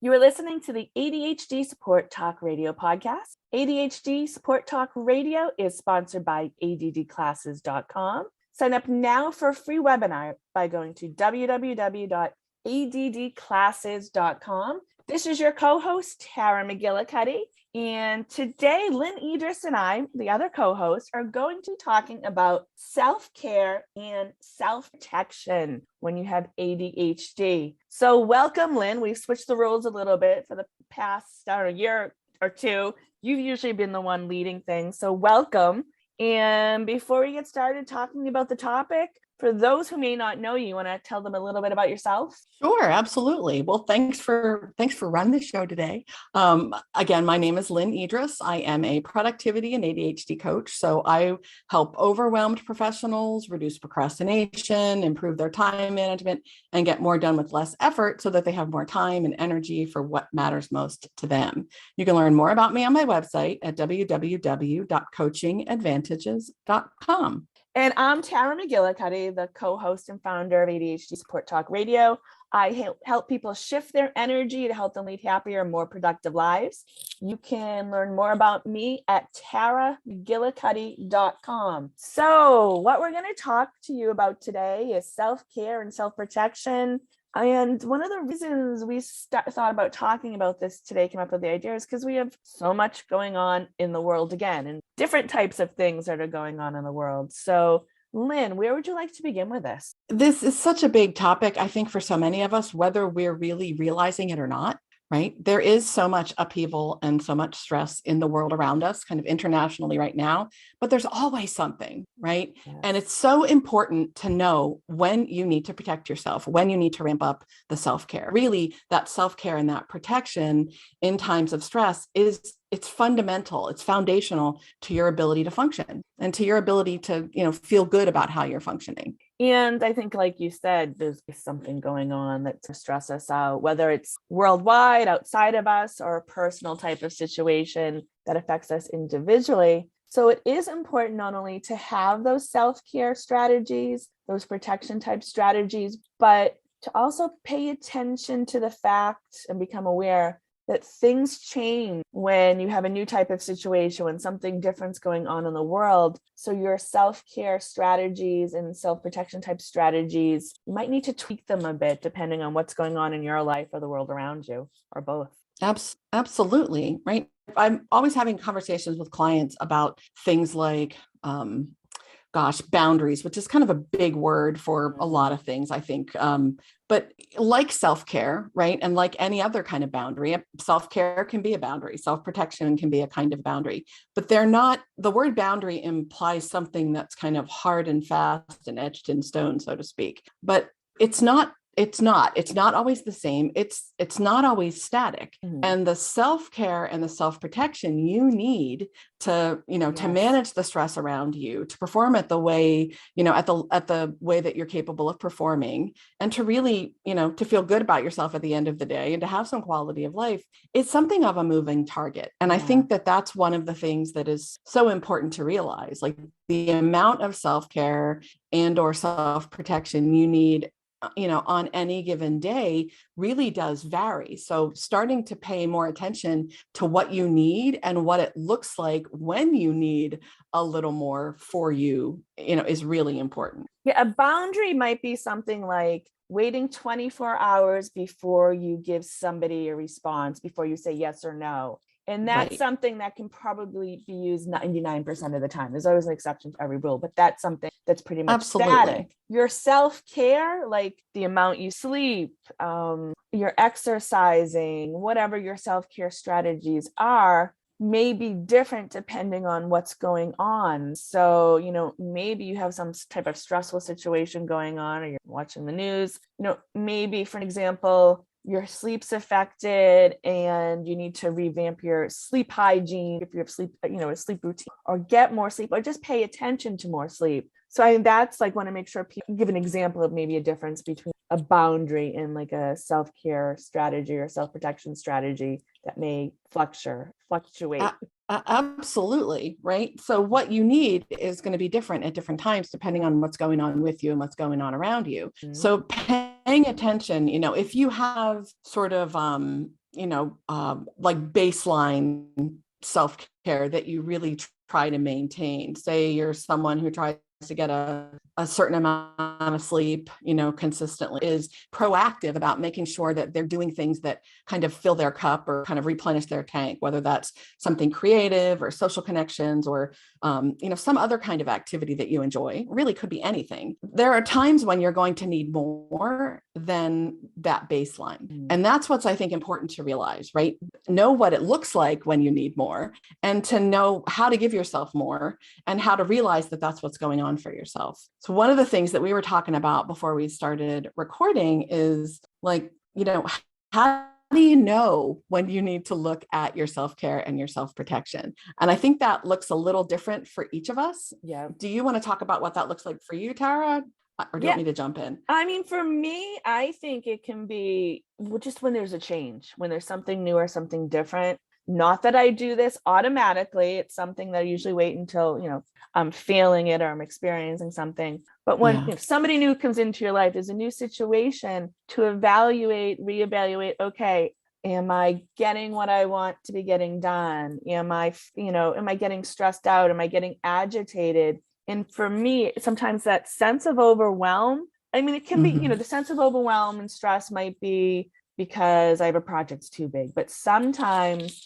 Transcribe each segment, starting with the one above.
You are listening to the ADHD Support Talk Radio podcast. ADHD Support Talk Radio is sponsored by ADDclasses.com. Sign up now for a free webinar by going to www.addclasses.com. This is your co-host, Tara McGillicuddy. And today, Lynne Edris and I, the other co-host, are going to be talking about self-care and self-protection when you have ADHD. So welcome, Lynne. We've switched the roles a little bit for the past year or two. You've usually been the one leading things, so welcome. And before we get started talking about the topic, for those who may not know you, want to tell them a little bit about yourself? Sure, absolutely. Well, thanks for running the show today. Again, my name is Lynne Edris. I am a productivity and ADHD coach. So I help overwhelmed professionals reduce procrastination, improve their time management, and get more done with less effort so that they have more time and energy for what matters most to them. You can learn more about me on my website at www.coachingadvantages.com. And I'm Tara McGillicuddy, the co-host and founder of ADHD Support Talk Radio. I help people shift their energy to help them lead happier, more productive lives. You can learn more about me at taramcgillicuddy.com. So what we're going to talk to you about today is self-care and self-protection. And one of the reasons we thought about talking about this today, came up with the idea, is because we have so much going on in the world again, and different types of things that are going on in the world. So Lynne, where would you like to begin with this? This is such a big topic, I think, for so many of us, whether we're really realizing it or not. Right? There is so much upheaval and so much stress in the world around us, kind of internationally right now, but there's always something, right? Yes. And it's so important to know when you need to protect yourself, when you need to ramp up the self-care. Really, that self-care and that protection in times of stress it's fundamental, it's foundational to your ability to function and to your ability to, feel good about how you're functioning. And I think, like you said, there's something going on that to stress us out, whether it's worldwide, outside of us, or a personal type of situation that affects us individually. So it is important not only to have those self-care strategies, those protection type strategies, but to also pay attention to the fact and become aware that things change when you have a new type of situation, when something different's going on in the world. So your self-care strategies and self-protection type strategies, you might need to tweak them a bit depending on what's going on in your life or the world around you, or both. Absolutely, right? I'm always having conversations with clients about things like, boundaries, which is kind of a big word for a lot of things, I think. But like self-care, right? And like any other kind of boundary, self-care can be a boundary, self-protection can be a kind of boundary, but they're not, the word boundary implies something that's kind of hard and fast and etched in stone, so to speak. But it's not always the same. It's not always static. Mm-hmm. And the self-care and the self-protection you need to, to manage the stress around you, to perform it the way, at the way that you're capable of performing, and to really, to feel good about yourself at the end of the day and to have some quality of life. It's something of a moving target. And I think that that's one of the things that is so important to realize, like the amount of self-care and or self-protection you need on any given day really does vary. So starting to pay more attention to what you need and what it looks like when you need a little more for you, is really important. Yeah, a boundary might be something like waiting 24 hours before you give somebody a response, before you say yes or no. And that's something that can probably be used 99% of the time. There's always an exception to every rule, but that's something that's pretty much static. Your self-care, like the amount you sleep, your exercising, whatever your self-care strategies are, may be different depending on what's going on. So, maybe you have some type of stressful situation going on, or you're watching the news, maybe, for example, your sleep's affected and you need to revamp your sleep hygiene if you have sleep, a sleep routine, or get more sleep, or just pay attention to more sleep. So I think that's want to make sure people give an example of maybe a difference between a boundary and like a self-care strategy or self-protection strategy that may fluctuate. Absolutely. Right. So what you need is going to be different at different times, depending on what's going on with you and what's going on around you. Mm-hmm. So paying attention, if you have sort of, like baseline self-care that you really try to maintain. Say you're someone who tries to get a certain amount of sleep, consistently, is proactive about making sure that they're doing things that kind of fill their cup or kind of replenish their tank, whether that's something creative or social connections or, some other kind of activity that you enjoy. Really could be anything. There are times when you're going to need more than that baseline. And that's what's, I think, important to realize, right? Know what it looks like when you need more, and to know how to give yourself more and how to realize that that's what's going on for yourself. So one of the things that we were talking about before we started recording is like, how do you know when you need to look at your self-care and your self-protection? And I think that looks a little different for each of us. Yeah. Do you want to talk about what that looks like for you, Tara? Or do you want me to jump in? I mean, for me, I think it can be just when there's a change, when there's something new or something different. Not that I do this automatically. It's something that I usually wait until, I'm feeling it or I'm experiencing something. But when if somebody new comes into your life, there's a new situation to reevaluate, okay, am I getting what I want to be getting done? Am I getting stressed out? Am I getting agitated? And for me, sometimes that sense of overwhelm, I mean, it can be, the sense of overwhelm and stress might be because I have a project's too big, but sometimes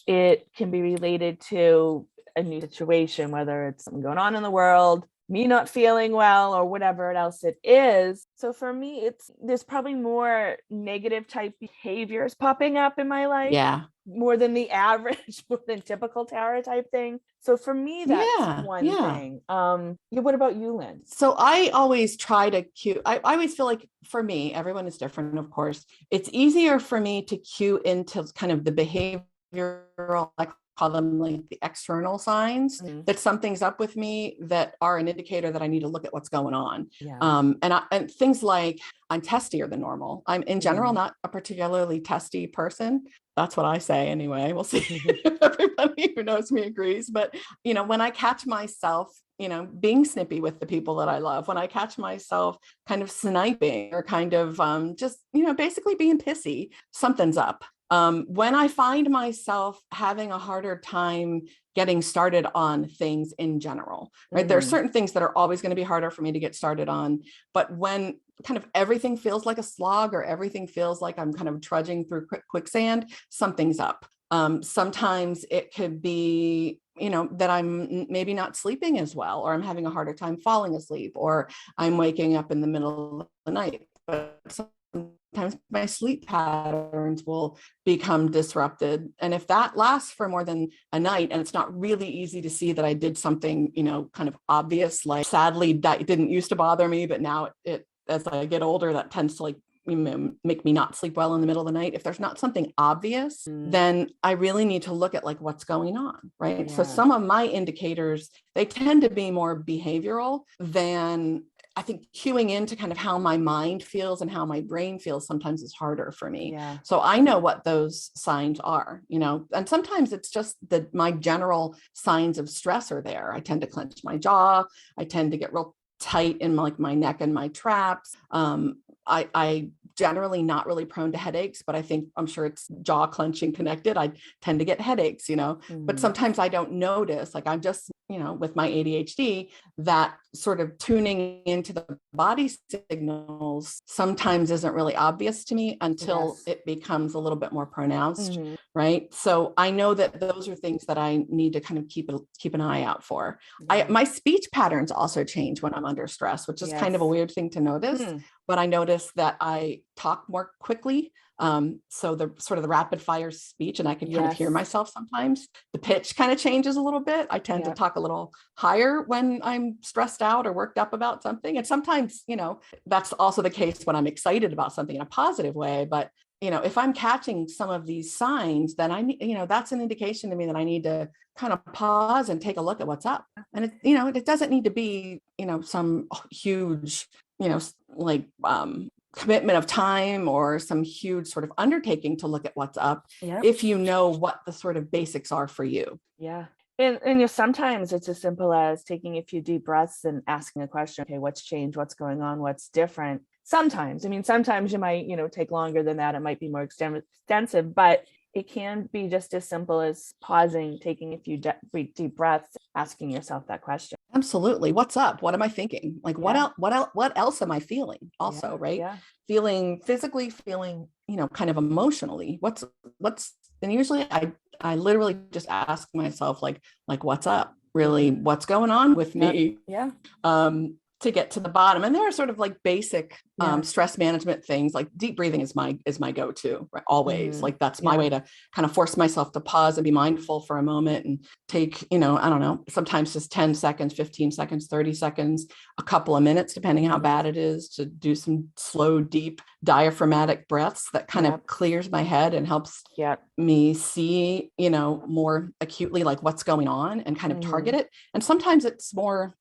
it can be related to a new situation, whether it's something going on in the world, me not feeling well, or whatever else it is. So for me, there's probably more negative type behaviors popping up in my life. Yeah. More than the average, more than typical Tara type thing. So for me, that's one thing. What about you, Lynn? So I always try to cue. I always feel like, for me, everyone is different, of course. It's easier for me to cue into kind of the behavioral, I call them like the external signs that something's up with me that are an indicator that I need to look at what's going on. Yeah. And things like I'm testier than normal. I'm in general not a particularly testy person. That's what I say anyway. We'll see if everybody who knows me agrees. But, when I catch myself, being snippy with the people that I love, when I catch myself kind of sniping or kind of just, basically being pissy, something's up. When I find myself having a harder time getting started on things in general, right? There are certain things that are always going to be harder for me to get started on. But when kind of everything feels like a slog or everything feels like I'm kind of trudging through quicksand, something's up. Sometimes it could be, that I'm maybe not sleeping as well, or I'm having a harder time falling asleep, or I'm waking up in the middle of the night. But sometimes my sleep patterns will become disrupted. And if that lasts for more than a night, and it's not really easy to see that I did something, kind of obvious, like sadly that didn't used to bother me, but now it as I get older, that tends to make me not sleep well in the middle of the night. If there's not something obvious, then I really need to look at like what's going on, right? So some of my indicators, they tend to be more behavioral than, I think, cueing into kind of how my mind feels and how my brain feels sometimes is harder for me. Yeah. So I know what those signs are, and sometimes it's just that my general signs of stress are there. I tend to clench my jaw. I tend to get real tight in my neck and my traps. I generally not really prone to headaches, but I'm sure it's jaw clenching connected. I tend to get headaches, but sometimes I don't notice, like I'm just, with my ADHD, that sort of tuning into the body signals sometimes isn't really obvious to me until it becomes a little bit more pronounced. Right. So I know that those are things that I need to kind of keep an eye out for. My speech patterns also change when I'm under stress, which is kind of a weird thing to notice, but I notice that I talk more quickly. So the sort of the rapid fire speech, and I can kind of hear myself sometimes. The pitch kind of changes a little bit. I tend to talk a little higher when I'm stressed out or worked up about something. And sometimes, that's also the case when I'm excited about something in a positive way. But if I'm catching some of these signs, then I need, that's an indication to me that I need to kind of pause and take a look at what's up. And it doesn't need to be, some huge, commitment of time or some huge sort of undertaking to look at what's up, if you know what the sort of basics are for you. Yeah. And sometimes it's as simple as taking a few deep breaths and asking a question, okay, what's changed? What's going on? What's different? sometimes, I mean, sometimes you might, take longer than that. It might be more extensive, but it can be just as simple as pausing, taking a few deep breaths, asking yourself that question. Absolutely. What's up? What am I thinking? Like, what else am I feeling also, right? Yeah. Feeling physically, feeling, kind of emotionally. And usually I literally just ask myself, like, what's up? Really, what's going on with me? Yeah. To get to the bottom. And there are sort of like basic stress management things, like deep breathing is my go-to, right? Always. Like that's my way to kind of force myself to pause and be mindful for a moment and take, I don't know, sometimes just 10 seconds, 15 seconds, 30 seconds, a couple of minutes, depending how bad it is, to do some slow, deep diaphragmatic breaths that kind of clears my head and helps me see, more acutely, like what's going on and kind of target it. And sometimes it's more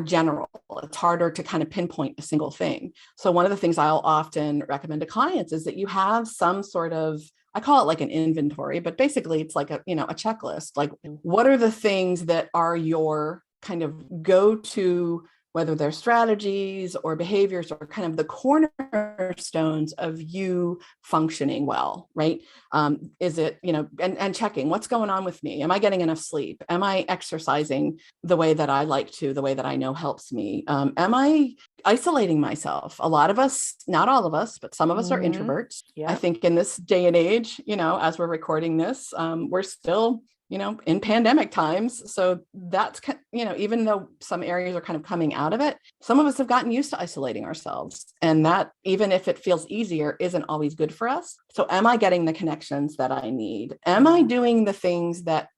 general. It's harder to kind of pinpoint a single thing. So one of the things I'll often recommend to clients is that you have some sort of, I call it like an inventory, but basically it's like a checklist. Like, what are the things that are your kind of go-to, whether they're strategies or behaviors or kind of the cornerstones of you functioning well, right? Is it, and checking what's going on with me? Am I getting enough sleep? Am I exercising the way that I like to, the way that I know helps me? Am I isolating myself? A lot of us, not all of us, but some of us are introverts. I think in this day and age, as we're recording this, we're still in pandemic times. So that's, even though some areas are kind of coming out of it, some of us have gotten used to isolating ourselves. And that, even if it feels easier, isn't always good for us. So am I getting the connections that I need? Am I doing the things that,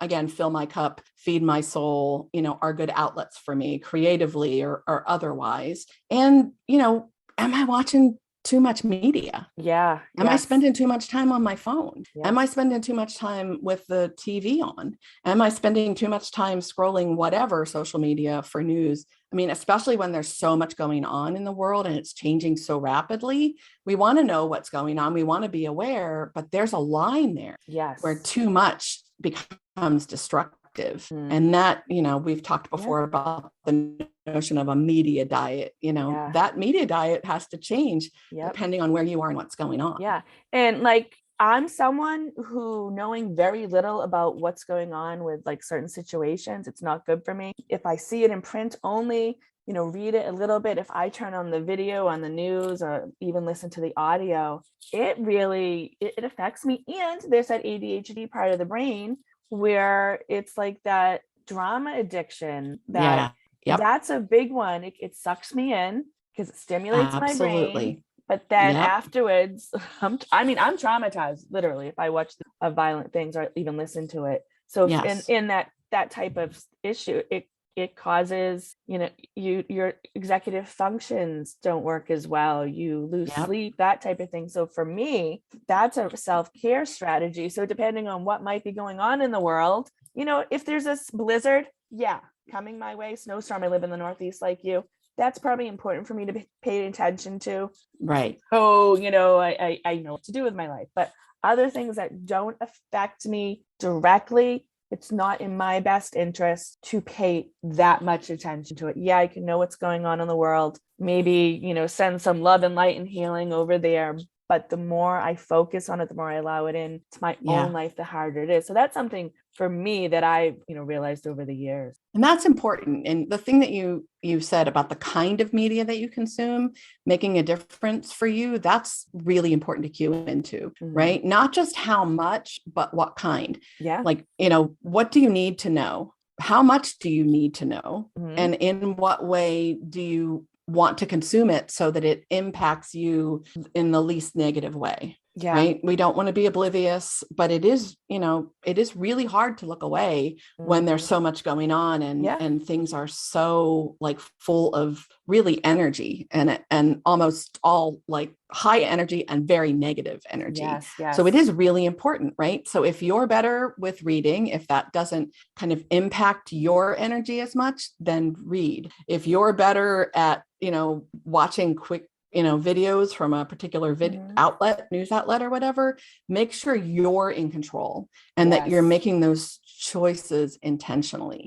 again, fill my cup, feed my soul, are good outlets for me creatively or otherwise? And, am I watching too much media? Am I spending too much time on my phone? Am I spending too much time with the TV on? Am I spending too much time scrolling whatever social media for news? I mean, especially when there's so much going on in the world and it's changing so rapidly, we want to know what's going on. We want to be aware, but there's a line there where too much becomes destructive. And that, we've talked before about the notion of a media diet, that media diet has to change depending on where you are and what's going on. And like, I'm someone who, knowing very little about what's going on with like certain situations, it's not good for me. If I see it in print only, read it a little bit. If I turn on the video on the news or even listen to the audio, it really, it affects me. And there's that ADHD part of the brain where it's like that drama addiction that that's a big one. It sucks me in because it stimulates my brain. But then afterwards, I'm traumatized, literally, if I watch violent things or even listen to it. So in that type of issue, it causes, your executive functions don't work as well. You lose sleep, that type of thing. So for me, that's a self-care strategy. So depending on what might be going on in the world, if there's a blizzard, coming my way, snowstorm, I live in the Northeast like you, that's probably important for me to pay attention to. Right. Oh, I know what to do with my life, but other things that don't affect me directly, it's not in my best interest to pay that much attention to it. I can know what's going on in the world, maybe, send some love and light and healing over there. But the more I focus on it, the more I allow it into my own life, the harder it is. So that's something for me that I've, realized over the years. And that's important. And the thing that you said about the kind of media that you consume, making a difference for you, that's really important to cue into, right? Not just how much, but what kind. Like, what do you need to know? How much do you need to know? And in what way do you want to consume it so that it impacts you in the least negative way? Right. We don't want to be oblivious, but it is really hard to look away when there's so much going on and things are so like full of really energy and almost all like high energy and very negative energy. So it is really important, right? So if you're better with reading, if that doesn't kind of impact your energy as much, then read. If you're better at, watching quick videos from a particular outlet, news outlet or whatever, make sure you're in control and that you're making those choices intentionally.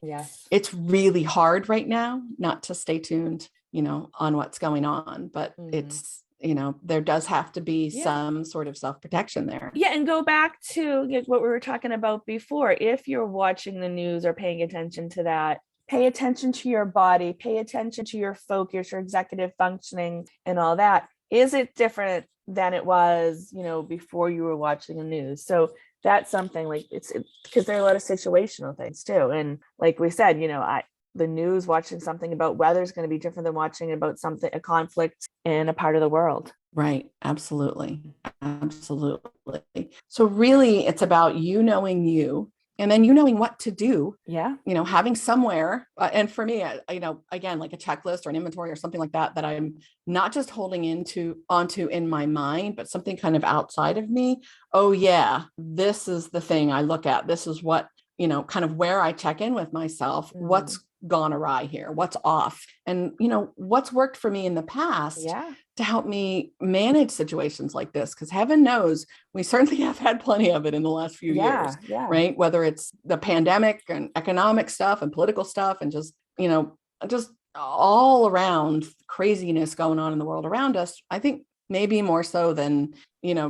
It's really hard right now not to stay tuned on what's going on, but it's, there does have to be some sort of self-protection there. Yeah. And go back to what we were talking about before. If you're watching the news or paying attention to that, pay attention to your body, pay attention to your focus, your executive functioning and all that. Is it different than it was, before you were watching the news? So that's something like it's because there are a lot of situational things too. And like we said, the news, watching something about weather is going to be different than watching about a conflict in a part of the world. Right. Absolutely. Absolutely. So really it's about you knowing you, and then you knowing what to do. Yeah. Having somewhere, and for me, again, like a checklist or an inventory or something like that I'm not just holding onto in my mind, but something kind of outside of me. Oh yeah, this is the thing I look at. This is what, kind of where I check in with myself. What's gone awry here? What's off? And, what's worked for me in the past to help me manage situations like this? Because heaven knows we certainly have had plenty of it in the last few years, right? Whether it's the pandemic and economic stuff and political stuff and just all around craziness going on in the world around us. I think maybe more so than,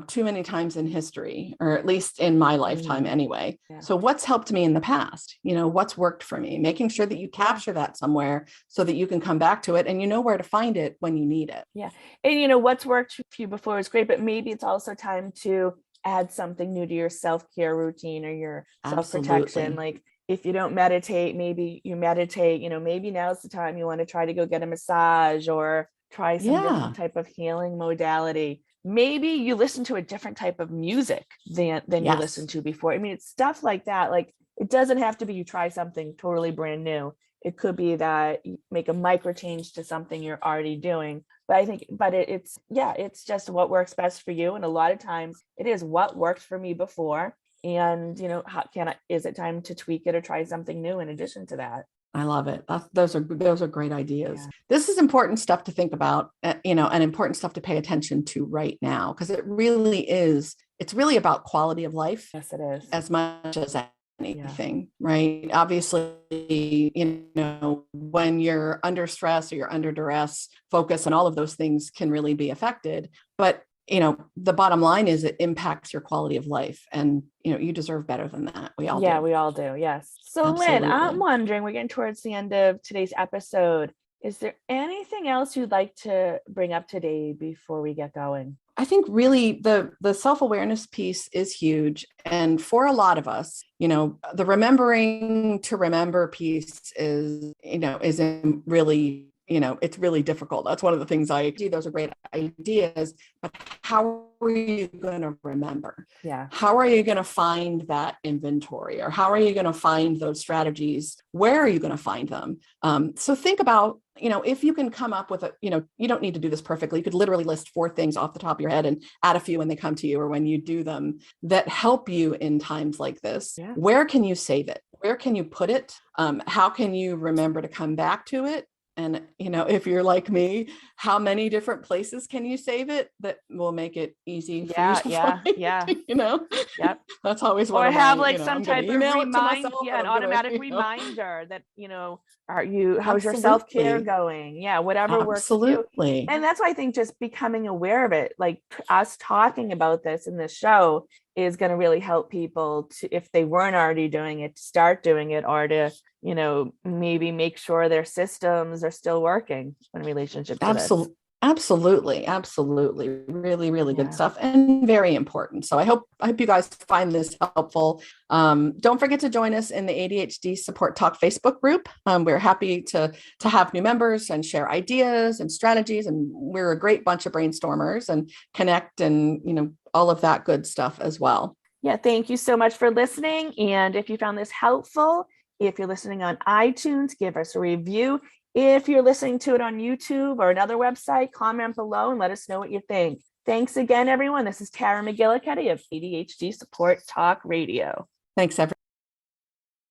too many times in history, or at least in my lifetime anyway. Yeah. So what's helped me in the past? What's worked for me? Making sure that you capture that somewhere so that you can come back to it and where to find it when you need it. Yeah. And what's worked for you before is great, but maybe it's also time to add something new to your self-care routine or your self-protection. Like if you don't meditate, maybe you meditate, maybe now's the time you want to try to go get a massage or try some different type of healing modality. Maybe you listen to a different type of music than you listened to before. I mean, it's stuff like that. Like it doesn't have to be you try something totally brand new. It could be that you make a micro change to something you're already doing. But it's just what works best for you. And a lot of times it is what worked for me before. And, is it time to tweak it or try something new in addition to that? I love it. Those are great ideas. Yeah. This is important stuff to think about, and important stuff to pay attention to right now, because it's really about quality of life. Yes, it is. As much as anything, right? Obviously, when you're under stress or you're under duress, focus and all of those things can really be affected. But the bottom line is it impacts your quality of life, and you deserve better than that. We all do. We all do. Yes. So Absolutely. Lynn, I'm wondering, we're getting towards the end of today's episode. Is there anything else you'd like to bring up today before we get going? I think really the self-awareness piece is huge. And for a lot of us, the remembering to remember piece is really, it's really difficult. That's one of the things I do. Those are great ideas, but how are you going to remember? Yeah. How are you going to find that inventory, or how are you going to find those strategies? Where are you going to find them? So think about, if you can come up with you don't need to do this perfectly. You could literally list 4 things off the top of your head and add a few when they come to you or when you do them that help you in times like this. Yeah. Where can you save it? Where can you put it? How can you remember to come back to it? And, if you're like me, how many different places can you save it that will make it easy for you to find? Yep. That's always what I have like some type of an automatic reminder that, how's your self-care going? Yeah. Whatever works for you. And that's why I think just becoming aware of it, like us talking about this in this show, is going to really help people to, if they weren't already doing it, to start doing it, or to, maybe make sure their systems are still working in relationship to this. Absolutely. Really, really good stuff, and very important. So I hope you guys find this helpful. Don't forget to join us in the ADHD Support Talk Facebook group. We're happy to have new members and share ideas and strategies. And we're a great bunch of brainstormers and connect and, all of that good stuff as well. Yeah. Thank you so much for listening. And if you found this helpful, if you're listening on iTunes, give us a review. If you're listening to it on YouTube or another website, comment below and let us know what you think. Thanks again, everyone. This is Tara McGillicuddy of ADHD Support Talk Radio. Thanks, everyone.